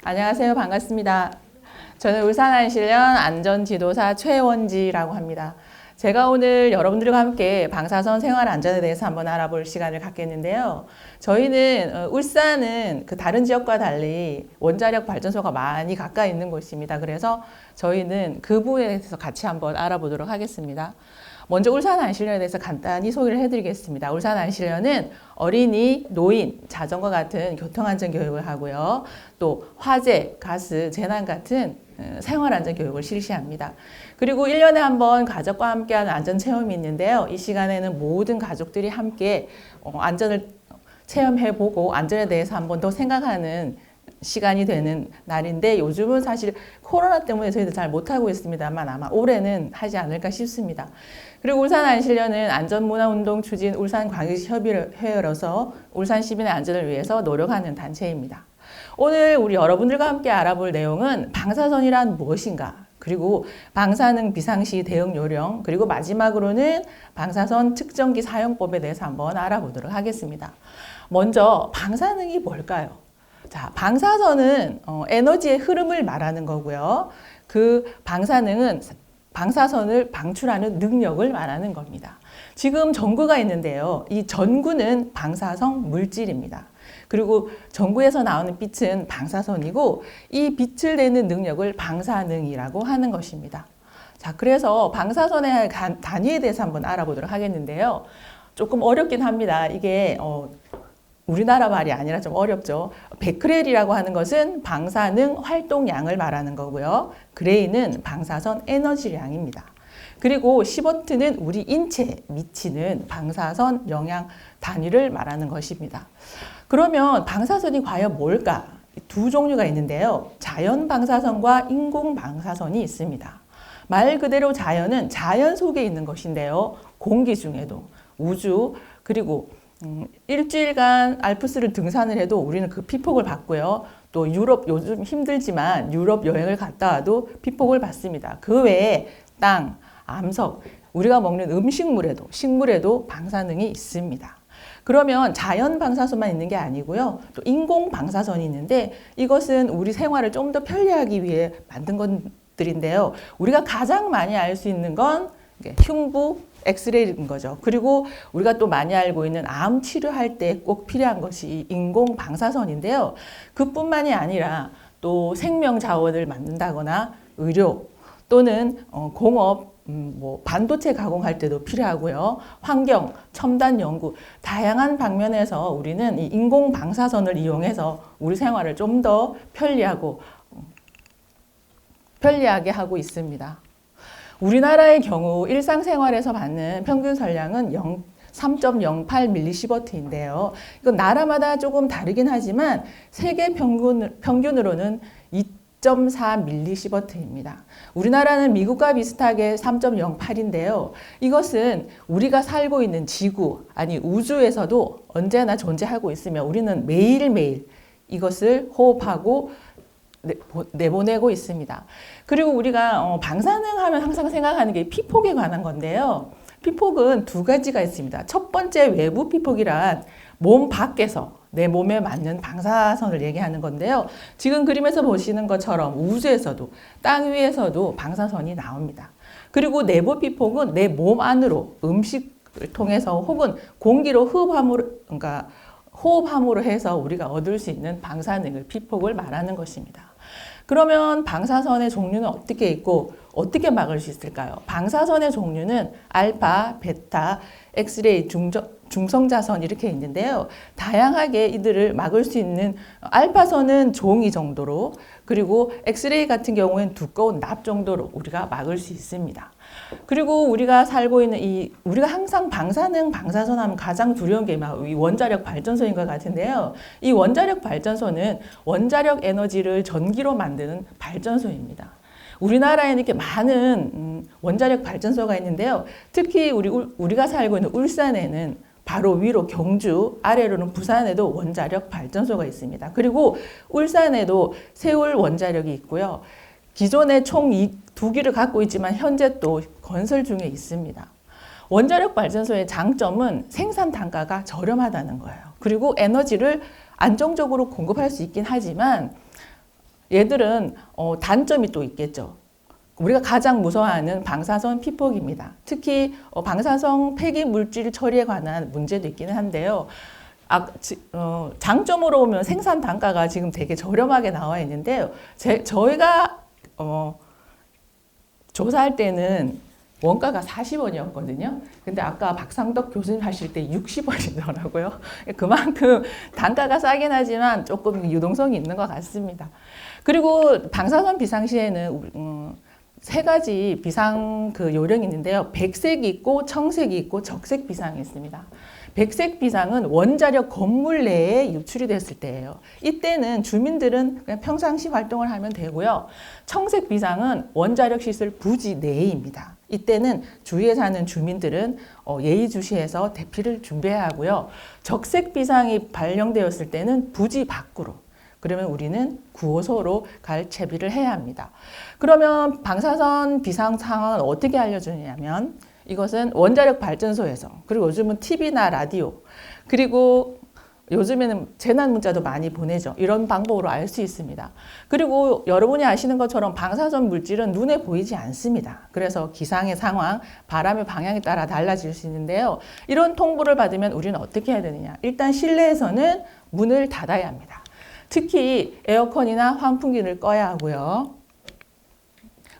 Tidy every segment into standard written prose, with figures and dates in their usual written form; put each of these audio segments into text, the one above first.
안녕하세요. 반갑습니다. 저는 울산안실련 안전지도사 최원지라고 합니다. 제가 오늘 여러분들과 함께 방사선 생활 안전에 대해서 한번 알아볼 시간을 갖겠는데요. 저희는 울산은 그 다른 지역과 달리 원자력 발전소가 많이 가까이 있는 곳입니다. 그래서 저희는 그 부분에 대해서 같이 한번 알아보도록 하겠습니다. 먼저 울산안실련에 대해서 간단히 소개를 해드리겠습니다. 울산안실련은 어린이, 노인, 자전거 같은 교통안전 교육을 하고요. 또 화재, 가스, 재난 같은 생활안전 교육을 실시합니다. 그리고 1년에 한 번 가족과 함께하는 안전체험이 있는데요. 이 시간에는 모든 가족들이 함께 안전을 체험해보고 안전에 대해서 한 번 더 생각하는 시간이 되는 날인데, 요즘은 사실 코로나 때문에 저희도 잘 못하고 있습니다만 아마 올해는 하지 않을까 싶습니다. 그리고 울산안실련은 안전문화운동 추진 울산광역시협의회로서 울산 시민의 안전을 위해서 노력하는 단체입니다. 오늘 우리 여러분들과 함께 알아볼 내용은 방사선이란 무엇인가, 그리고 방사능 비상시 대응 요령, 그리고 마지막으로는 방사선 측정기 사용법에 대해서 한번 알아보도록 하겠습니다. 먼저 방사능이 뭘까요? 자, 방사선은 에너지의 흐름을 말하는 거고요. 그 방사능은 방사선을 방출하는 능력을 말하는 겁니다. 지금 전구가 있는데요. 이 전구는 방사성 물질입니다. 그리고 전구에서 나오는 빛은 방사선이고, 이 빛을 내는 능력을 방사능이라고 하는 것입니다. 자, 그래서 방사선의 단위에 대해서 한번 알아보도록 하겠는데요. 조금 어렵긴 합니다. 이게 우리나라 말이 아니라 좀 어렵죠. 베크렐이라고 하는 것은 방사능 활동량을 말하는 거고요. 그레이는 방사선 에너지량입니다. 그리고 시버트는 우리 인체에 미치는 방사선 영향 단위를 말하는 것입니다. 그러면 방사선이 과연 뭘까? 두 종류가 있는데요. 자연 방사선과 인공 방사선이 있습니다. 말 그대로 자연은 자연 속에 있는 것인데요. 공기 중에도, 우주, 그리고 일주일간 알프스를 등산을 해도 우리는 그 피폭을 받고요. 또 유럽, 요즘 힘들지만 유럽 여행을 갔다 와도 피폭을 받습니다. 그 외에 땅, 암석, 우리가 먹는 식물에도 방사능이 있습니다. 그러면 자연 방사선만 있는 게 아니고요. 또 인공 방사선이 있는데, 이것은 우리 생활을 좀 더 편리하기 위해 만든 것들인데요. 우리가 가장 많이 알 수 있는 건 흉부 엑스레이인 거죠. 그리고 우리가 또 많이 알고 있는 암 치료할 때 꼭 필요한 것이 인공 방사선인데요. 그뿐만이 아니라 또 생명 자원을 만든다거나 의료 또는 공업, 반도체 가공할 때도 필요하고요. 환경, 첨단 연구, 다양한 방면에서 우리는 이 인공 방사선을 이용해서 우리 생활을 좀 더 편리하게 하고 있습니다. 우리나라의 경우 일상생활에서 받는 평균 설량은 3.08mS인데요. 이건 나라마다 조금 다르긴 하지만 세계 평균으로는 2.4mS입니다. 우리나라는 미국과 비슷하게 3.08인데요. 이것은 우리가 살고 있는 지구, 아니 우주에서도 언제나 존재하고 있으며 우리는 매일매일 이것을 호흡하고 내보내고 있습니다. 그리고 우리가 방사능 하면 항상 생각하는 게 피폭에 관한 건데요. 피폭은 두 가지가 있습니다. 첫 번째 외부 피폭이란 몸 밖에서 내 몸에 맞는 방사선을 얘기하는 건데요. 지금 그림에서 보시는 것처럼 우주에서도 땅 위에서도 방사선이 나옵니다. 그리고 내부 피폭은 내 몸 안으로 음식을 통해서 혹은 공기로 호흡함으로 해서 우리가 얻을 수 있는 방사능을 피폭을 말하는 것입니다. 그러면 방사선의 종류는 어떻게 있고 어떻게 막을 수 있을까요? 방사선의 종류는 알파, 베타, 엑스레이, 중성자선 이렇게 있는데요. 다양하게 이들을 막을 수 있는 알파선은 종이 정도로, 그리고 엑스레이 같은 경우에는 두꺼운 납 정도로 우리가 막을 수 있습니다. 그리고 우리가 살고 있는 우리가 항상 방사선 하면 가장 두려운 게 이 원자력 발전소인 것 같은데요. 이 원자력 발전소는 원자력 에너지를 전기로 만드는 발전소입니다. 우리나라에는 이렇게 많은 원자력 발전소가 있는데요. 특히 우리가 살고 있는 울산에는 바로 위로 경주, 아래로는 부산에도 원자력 발전소가 있습니다. 그리고 울산에도 세울 원자력이 있고요. 기존에 총 2기를 갖고 있지만 현재 또 건설 중에 있습니다. 원자력 발전소의 장점은 생산 단가가 저렴하다는 거예요. 그리고 에너지를 안정적으로 공급할 수 있긴 하지만 얘들은 단점이 또 있겠죠. 우리가 가장 무서워하는 방사선 피폭입니다. 특히 방사성 폐기 물질 처리에 관한 문제도 있기는 한데요. 장점으로 보면 생산 단가가 지금 되게 저렴하게 나와 있는데요. 저희가 조사할 때는 원가가 40원이었거든요. 근데 아까 박상덕 교수님 하실 때 60원이더라고요. 그만큼 단가가 싸긴 하지만 조금 유동성이 있는 것 같습니다. 그리고 방사선 비상시에는 세 가지 비상 요령이 있는데요. 백색이 있고 청색이 있고 적색 비상이 있습니다. 백색 비상은 원자력 건물 내에 유출이 됐을 때예요. 이때는 주민들은 그냥 평상시 활동을 하면 되고요. 청색 비상은 원자력 시설 부지 내입니다. 이때는 주위에 사는 주민들은 예의주시해서 대피를 준비해야 하고요. 적색 비상이 발령되었을 때는 부지 밖으로, 그러면 우리는 구호소로 갈 채비를 해야 합니다. 그러면 방사선 비상 상황을 어떻게 알려주냐면 이것은 원자력 발전소에서, 그리고 요즘은 TV나 라디오, 그리고 요즘에는 재난 문자도 많이 보내죠. 이런 방법으로 알 수 있습니다. 그리고 여러분이 아시는 것처럼 방사선 물질은 눈에 보이지 않습니다. 그래서 기상의 상황, 바람의 방향에 따라 달라질 수 있는데요. 이런 통보를 받으면 우리는 어떻게 해야 되느냐. 일단 실내에서는 문을 닫아야 합니다. 특히 에어컨이나 환풍기를 꺼야 하고요.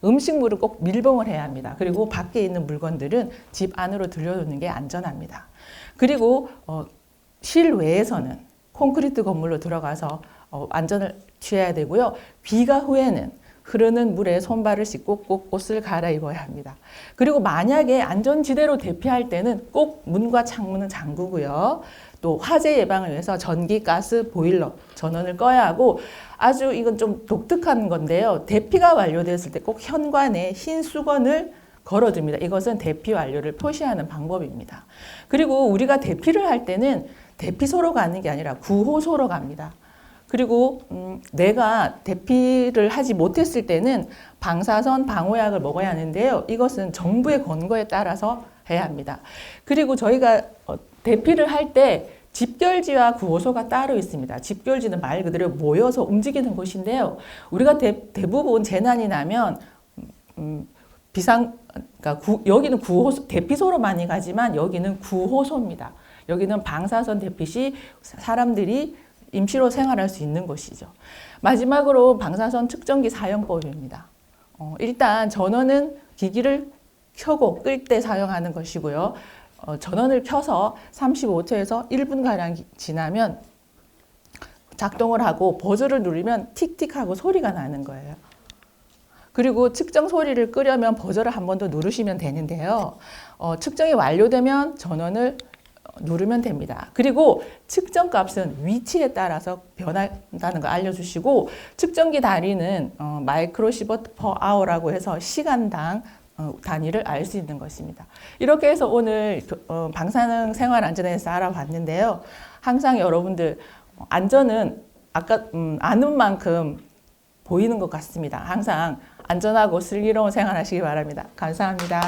음식물을 꼭 밀봉을 해야 합니다. 그리고 밖에 있는 물건들은 집 안으로 들여놓는 게 안전합니다. 그리고 실외에서는 콘크리트 건물로 들어가서 안전을 취해야 되고요. 비가 후에는 흐르는 물에 손발을 씻고 꼭 옷을 갈아입어야 합니다. 그리고 만약에 안전지대로 대피할 때는 꼭 문과 창문은 잠그고요. 또 화재 예방을 위해서 전기, 가스, 보일러 전원을 꺼야 하고, 아주 이건 좀 독특한 건데요. 대피가 완료됐을 때 꼭 현관에 흰 수건을 걸어줍니다. 이것은 대피 완료를 표시하는 방법입니다. 그리고 우리가 대피를 할 때는 대피소로 가는 게 아니라 구호소로 갑니다. 그리고 내가 대피를 하지 못했을 때는 방사선 방호약을 먹어야 하는데요. 이것은 정부의 권고에 따라서 해야 합니다. 그리고 저희가 대피를 할 때 집결지와 구호소가 따로 있습니다. 집결지는 말 그대로 모여서 움직이는 곳인데요. 우리가 대부분 재난이 나면 여기는 구호소, 대피소로 많이 가지만 여기는 구호소입니다. 여기는 방사선 대피 시 사람들이 임시로 생활할 수 있는 곳이죠. 마지막으로 방사선 측정기 사용법입니다. 일단 전원은 기기를 켜고 끌 때 사용하는 것이고요. 전원을 켜서 35초에서 1분가량 지나면 작동을 하고 버전을 누르면 틱틱하고 소리가 나는 거예요. 그리고 측정 소리를 끄려면 버전을 한 번 더 누르시면 되는데요. 측정이 완료되면 전원을 누르면 됩니다. 그리고 측정 값은 위치에 따라서 변한다는 거 알려주시고, 측정기 단위는 마이크로시버트 퍼 아워라고 해서 시간당 단위를 알 수 있는 것입니다. 이렇게 해서 오늘 방사능 생활 안전에 대해서 알아봤는데요. 항상 여러분들 안전은 아까 아는 만큼 보이는 것 같습니다. 항상 안전하고 슬기로운 생활 하시기 바랍니다. 감사합니다.